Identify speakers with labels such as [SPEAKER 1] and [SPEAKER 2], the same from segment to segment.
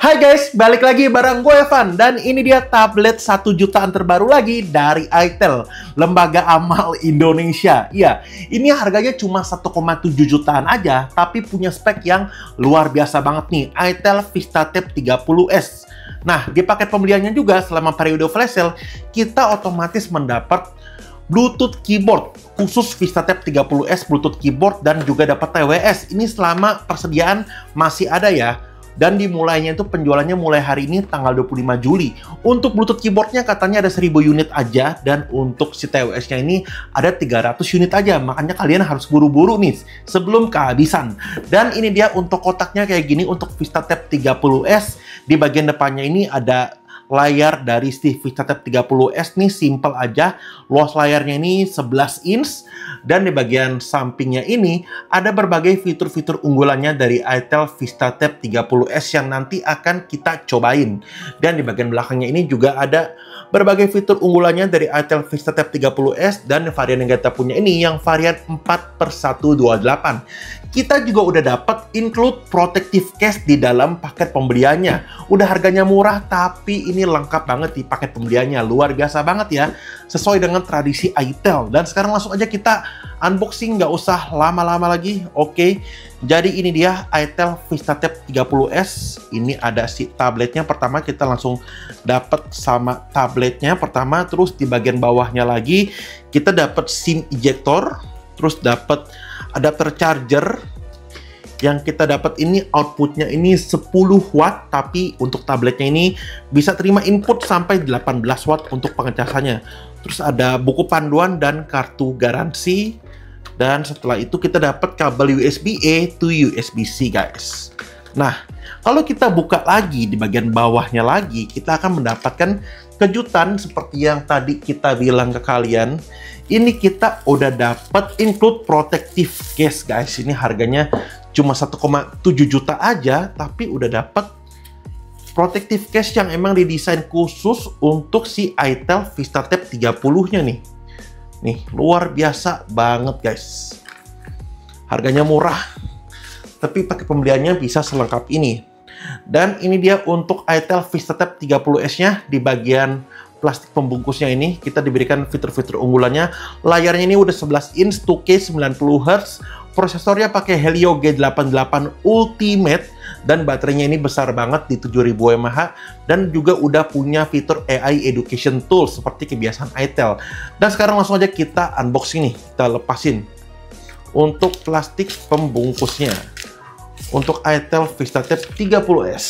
[SPEAKER 1] Hai guys, balik lagi bareng gue Evan. Dan ini dia tablet 1 jutaan terbaru lagi dari itel, Lembaga Amal Indonesia. Iya, ini harganya cuma 1,7 jutaan aja, tapi punya spek yang luar biasa banget nih, itel VistaTab 30S. Nah, di paket pembeliannya juga selama periode flash sale, kita otomatis mendapat Bluetooth keyboard khusus VistaTab 30S, Bluetooth keyboard, dan juga dapat TWS. Ini selama persediaan masih ada ya. Dan dimulainya itu penjualannya mulai hari ini tanggal 25 Juli. Untuk Bluetooth keyboardnya katanya ada 1000 unit aja, dan untuk si TWS-nya ini ada 300 unit aja. Makanya kalian harus buru-buru nih sebelum kehabisan. Dan ini dia untuk kotaknya kayak gini untuk VistaTab 30S. Di bagian depannya ini ada layar dari si VistaTab 30S nih, simple aja. Luas layarnya ini 11 inch. Dan di bagian sampingnya ini ada berbagai fitur-fitur unggulannya dari itel VistaTab 30S yang nanti akan kita cobain. Dan di bagian belakangnya ini juga ada berbagai fitur unggulannya dari itel VistaTab 30S, dan varian yang kita punya ini yang varian 4/128. Kita juga udah dapat include protective case di dalam paket pembeliannya. Udah harganya murah, tapi ini lengkap banget di paket pembeliannya. Luar biasa banget ya, sesuai dengan tradisi itel. Dan sekarang langsung aja kita unboxing, nggak usah lama-lama lagi. Oke, jadi ini dia itel VistaTab 30S. Ini ada si tabletnya. Pertama kita langsung dapat sama tabletnya pertama. Terus di bagian bawahnya lagi kita dapat SIM ejector. Terus dapat adapter charger. Yang kita dapat ini outputnya ini 10 watt, tapi untuk tabletnya ini bisa terima input sampai 18 watt untuk pengecasannya. Terus ada buku panduan dan kartu garansi. Dan setelah itu kita dapat kabel USB-A to USB-C guys. Nah, kalau kita buka lagi di bagian bawahnya lagi, kita akan mendapatkan kejutan seperti yang tadi kita bilang ke kalian. Ini kita udah dapat include protective case guys. Ini harganya cuma 1,7 juta aja, tapi udah dapat protective case yang emang didesain khusus untuk si itel VistaTab 30-nya nih. Nih, luar biasa banget guys. Harganya murah, tapi pakai pembeliannya bisa selengkap ini. Dan ini dia untuk itel VistaTab 30S-nya. Di bagian plastik pembungkusnya ini kita diberikan fitur-fitur unggulannya. Layarnya ini udah 11 inch 2K 90Hz. Prosesornya pakai Helio G88 Ultimate, dan baterainya ini besar banget di 7000 mAh, dan juga udah punya fitur AI Education Tools seperti kebiasaan itel. Dan sekarang langsung aja kita unboxing nih, kita lepasin untuk plastik pembungkusnya untuk itel VistaTab 30S.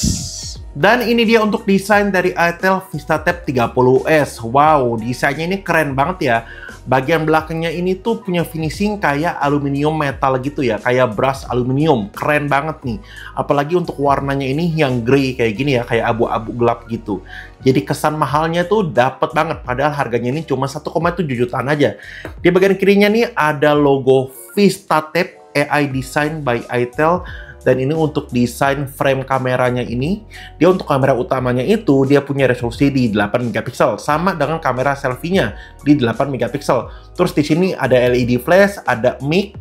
[SPEAKER 1] Dan ini dia untuk desain dari itel VistaTab 30S. Wow, desainnya ini keren banget ya. Bagian belakangnya ini tuh punya finishing kayak aluminium metal gitu ya, kayak brush aluminium. Keren banget nih. Apalagi untuk warnanya ini yang grey kayak gini ya, kayak abu-abu gelap gitu. Jadi kesan mahalnya tuh dapet banget, padahal harganya ini cuma 1,7 jutaan aja. Di bagian kirinya nih ada logo VistaTab AI Design by itel. Dan ini untuk desain frame kameranya ini, dia untuk kamera utamanya itu dia punya resolusi di 8 megapiksel, sama dengan kamera selfie-nya di 8 megapiksel. Terus di sini ada LED flash, ada mic.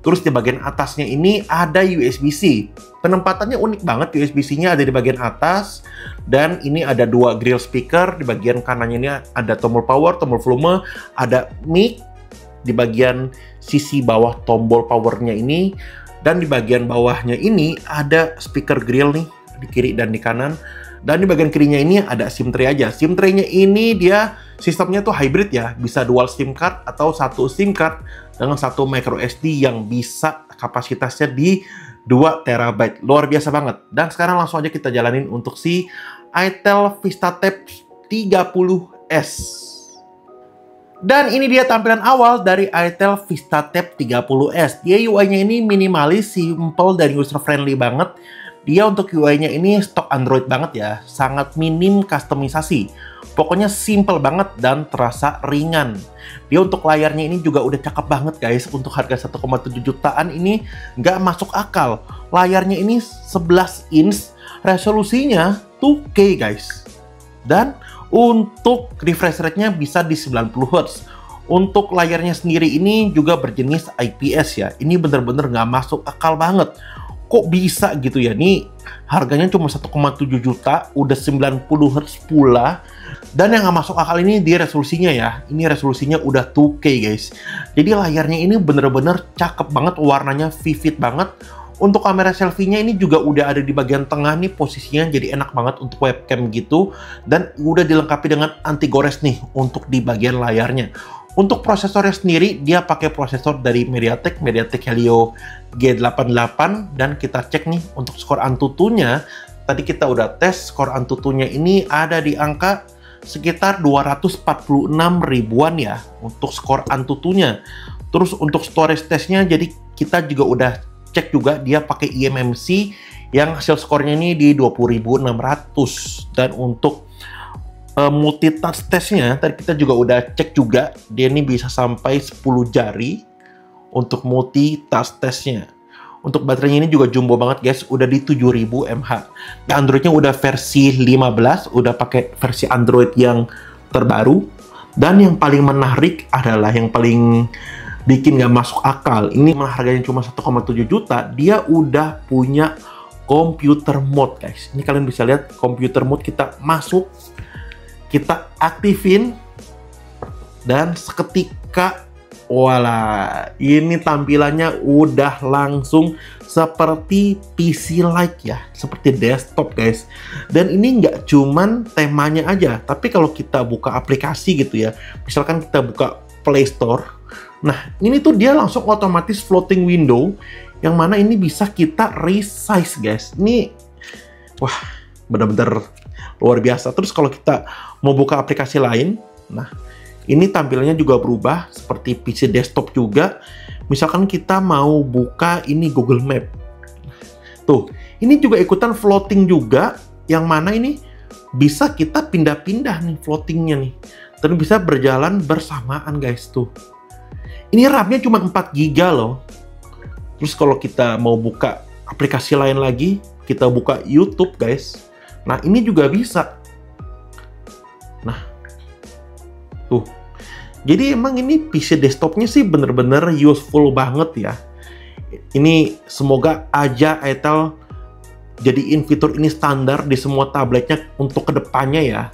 [SPEAKER 1] Terus di bagian atasnya ini ada USB-C. Penempatannya unik banget, USB-C-nya ada di bagian atas. Dan ini ada 2 grill speaker, di bagian kanannya ini ada tombol power, tombol volume, ada mic. Di bagian sisi bawah tombol powernya ini, dan di bagian bawahnya ini ada speaker grill nih, di kiri dan di kanan. Dan di bagian kirinya ini ada SIM tray aja. SIM tray-nya ini dia sistemnya tuh hybrid ya, bisa dual SIM card atau satu SIM card dengan satu micro SD yang bisa kapasitasnya di 2 TB. Luar biasa banget. Dan sekarang langsung aja kita jalanin untuk si itel VistaTab 30S. Dan ini dia tampilan awal dari itel VistaTab 30S. Dia UI-nya ini minimalis, simple, dan user-friendly banget. Dia untuk UI-nya ini stok Android banget ya. Sangat minim customisasi. Pokoknya simple banget dan terasa ringan. Dia untuk layarnya ini juga udah cakep banget guys. Untuk harga 1,7 jutaan ini nggak masuk akal. Layarnya ini 11 inch, resolusinya 2K guys. Dan untuk refresh rate-nya bisa di 90 Hz. Untuk layarnya sendiri ini juga berjenis IPS ya. Ini bener-bener nggak masuk akal banget. kok bisa gitu ya? Nih harganya cuma 1,7 juta, udah 90 Hz pula. Dan yang nggak masuk akal ini di resolusinya ya. Ini resolusinya udah 2K guys. Jadi layarnya ini bener-bener cakep banget, warnanya vivid banget. Untuk kamera selfie-nya ini juga udah ada di bagian tengah nih, posisinya jadi enak banget untuk webcam gitu. Dan udah dilengkapi dengan anti gores nih untuk di bagian layarnya. Untuk prosesornya sendiri, dia pakai prosesor dari MediaTek Helio G88. Dan kita cek nih untuk skor Antutunya. Tadi kita udah tes, skor Antutunya ini ada di angka sekitar 246 ribuan ya untuk skor Antutunya. Terus untuk storage testnya, jadi kita juga udah cek juga dia pakai eMMC yang hasil skornya ini di 20.600. Dan untuk multitask testnya tadi kita juga udah cek juga, dia ini bisa sampai 10 jari untuk multitask testnya. Untuk baterainya ini juga jumbo banget guys, udah di 7000 mAh. Androidnya udah versi 15, udah pakai versi Android yang terbaru. Dan yang paling menarik adalah yang paling bikin nggak masuk akal, ini malah harganya cuma 1,7 juta, dia udah punya computer mode guys. Ini kalian bisa lihat computer mode, kita masuk, kita aktifin, dan seketika wala, ini tampilannya udah langsung seperti PC like ya, seperti desktop guys. Dan ini nggak cuman temanya aja, tapi kalau kita buka aplikasi gitu ya, misalkan kita buka Play Store, nah ini tuh dia langsung otomatis floating window, yang mana ini bisa kita resize guys. Ini wah bener-bener luar biasa. Terus kalau kita mau buka aplikasi lain, nah ini tampilannya juga berubah seperti PC desktop juga. Misalkan kita mau buka ini Google Map, tuh ini juga ikutan floating juga, yang mana ini bisa kita pindah-pindah nih floatingnya nih, dan bisa berjalan bersamaan guys. Tuh ini RAM-nya cuma 4 GB loh. Terus kalau kita mau buka aplikasi lain lagi, kita buka YouTube guys, nah ini juga bisa. Nah tuh, jadi emang ini PC desktopnya sih bener-bener useful banget ya. Ini semoga aja Itel jadiin fitur ini standar di semua tabletnya untuk kedepannya ya.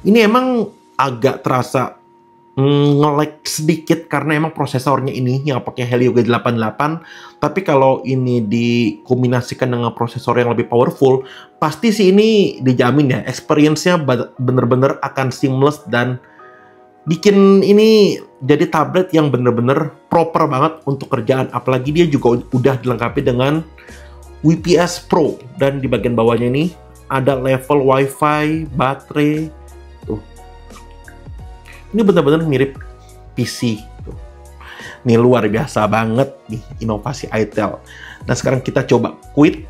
[SPEAKER 1] Ini emang agak terasa nge-lag sedikit karena emang prosesornya ini yang pakai Helio G88. Tapi kalau ini dikombinasikan dengan prosesor yang lebih powerful, pasti sih ini dijamin ya, experience-nya bener-bener akan seamless dan bikin ini jadi tablet yang bener-bener proper banget untuk kerjaan. Apalagi dia juga udah dilengkapi dengan UPS Pro, dan di bagian bawahnya ini ada level WiFi, baterai. Tuh, ini bener-bener mirip PC. Tuh, ini luar biasa banget nih inovasi Itel. Nah sekarang kita coba quit.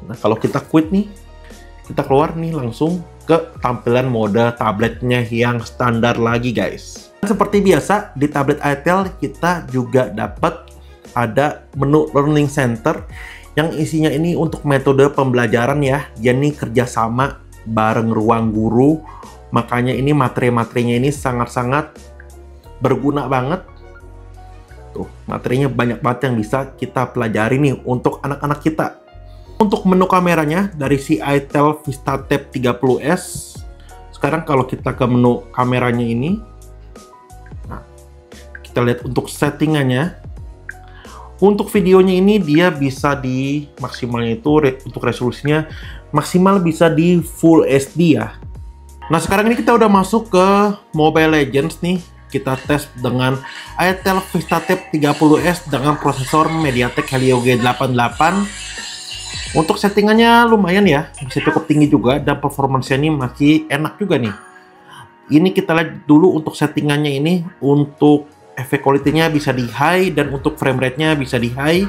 [SPEAKER 1] Nah kalau kita quit nih, kita keluar nih langsung ke tampilan mode tabletnya yang standar lagi guys. Seperti biasa di tablet Itel kita juga dapat ada menu Learning Center yang isinya ini untuk metode pembelajaran ya. Jadi kerjasama bareng ruang guru. Makanya ini materi-materinya ini sangat-sangat berguna banget. Tuh, materinya banyak banget yang bisa kita pelajari nih untuk anak-anak kita. Untuk menu kameranya dari si Itel VistaTap 30S. Sekarang kalau kita ke menu kameranya ini, nah, kita lihat untuk settingannya. Untuk videonya ini dia bisa di maksimalnya itu untuk resolusinya maksimal bisa di Full HD ya. Nah sekarang ini kita udah masuk ke Mobile Legends nih. Kita tes dengan Itel VistaTap 30S dengan prosesor MediaTek Helio G88. Untuk settingannya lumayan ya, bisa cukup tinggi juga, dan performanya ini masih enak juga nih. Ini kita lihat dulu untuk settingannya ini. Untuk efek quality-nya bisa di high, dan untuk frame rate-nya bisa di high,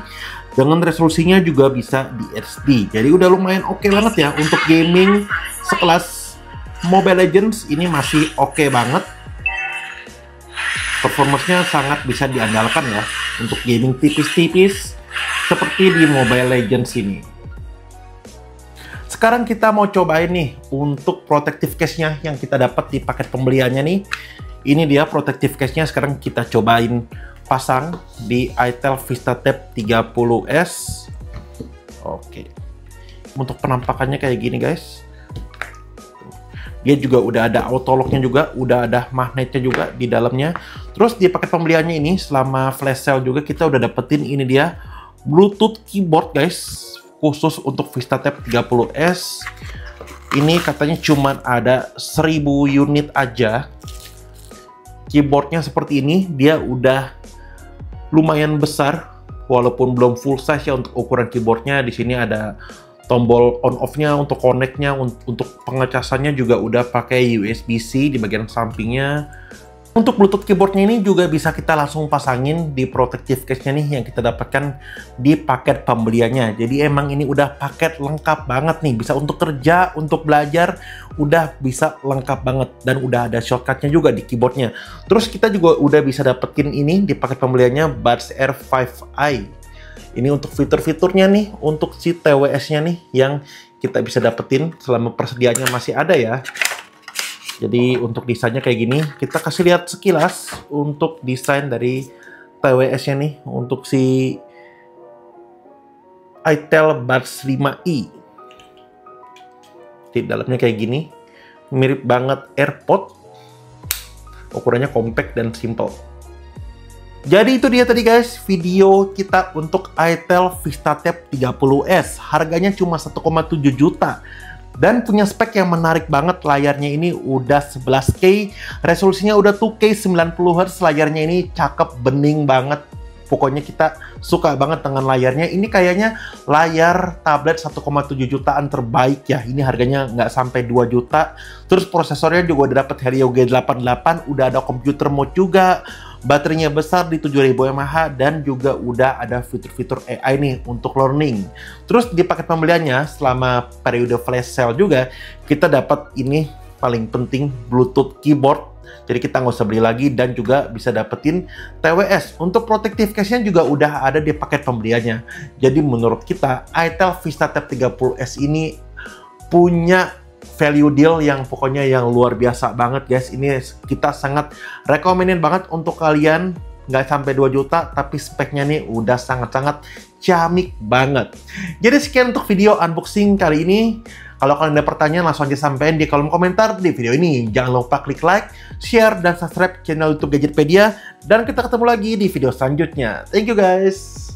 [SPEAKER 1] dengan resolusinya juga bisa di HD. Jadi udah lumayan oke banget ya untuk gaming sekelas Mobile Legends. Ini masih oke banget. Performanya sangat bisa diandalkan ya untuk gaming tipis-tipis seperti di Mobile Legends ini. Sekarang kita mau cobain nih untuk protective case-nya yang kita dapat di paket pembeliannya nih. Ini dia protective case-nya, sekarang kita cobain pasang di Itel VistaTap 30S. Oke. Untuk penampakannya kayak gini guys. Dia juga udah ada auto lock-nya juga, udah ada magnetnya juga di dalamnya. Terus di paket pembeliannya ini selama flash sale juga kita udah dapetin ini dia Bluetooth keyboard guys, khusus untuk VistaTab 30S. Ini katanya cuman ada 1000 unit aja. Keyboardnya seperti ini, dia udah lumayan besar, walaupun belum full size ya untuk ukuran keyboardnya. Di sini ada tombol on off-nya untuk connect-nya, untuk pengecasannya juga udah pakai USB-C di bagian sampingnya. Untuk Bluetooth keyboardnya ini juga bisa kita langsung pasangin di protective case-nya nih yang kita dapatkan di paket pembeliannya. Jadi emang ini udah paket lengkap banget nih, bisa untuk kerja, untuk belajar, udah bisa lengkap banget. Dan udah ada shortcut-nya juga di keyboardnya. Terus kita juga udah bisa dapetin ini di paket pembeliannya Buds Air 5i. Ini untuk fitur-fiturnya nih, untuk si TWS-nya nih yang kita bisa dapetin selama persediaannya masih ada ya. Jadi untuk desainnya kayak gini, kita kasih lihat sekilas untuk desain dari TWS-nya nih, untuk si itel Buds 5i. Di dalamnya kayak gini, mirip banget AirPod, ukurannya compact dan simple. Jadi itu dia tadi guys, video kita untuk itel VistaTab 30S. Harganya cuma 1,7 juta. Dan punya spek yang menarik banget. Layarnya ini udah 11K, resolusinya udah 2K 90Hz. Layarnya ini cakep, bening banget. Pokoknya kita suka banget dengan layarnya. Ini kayaknya layar tablet 1,7 jutaan terbaik ya. Ini harganya nggak sampai 2 juta. Terus prosesornya juga udah dapet Helio G88, udah ada computer mode juga. Baterainya besar di 7000 mAh dan juga udah ada fitur-fitur AI nih untuk learning. Terus di paket pembeliannya selama periode flash sale juga kita dapat ini paling penting, Bluetooth keyboard. Jadi kita nggak usah beli lagi dan juga bisa dapetin TWS. Untuk protective case-nya juga udah ada di paket pembeliannya. Jadi menurut kita itel VistaTab 30S ini punya value deal yang pokoknya yang luar biasa banget guys. Ini kita sangat rekomenin banget untuk kalian. Nggak sampai 2 juta tapi speknya nih udah sangat-sangat ciamik banget. Jadi sekian untuk video unboxing kali ini. Kalau kalian ada pertanyaan langsung aja sampein di kolom komentar di video ini. Jangan lupa klik like, share, dan subscribe channel YouTube Gadgetpedia. Dan kita ketemu lagi di video selanjutnya. Thank you guys.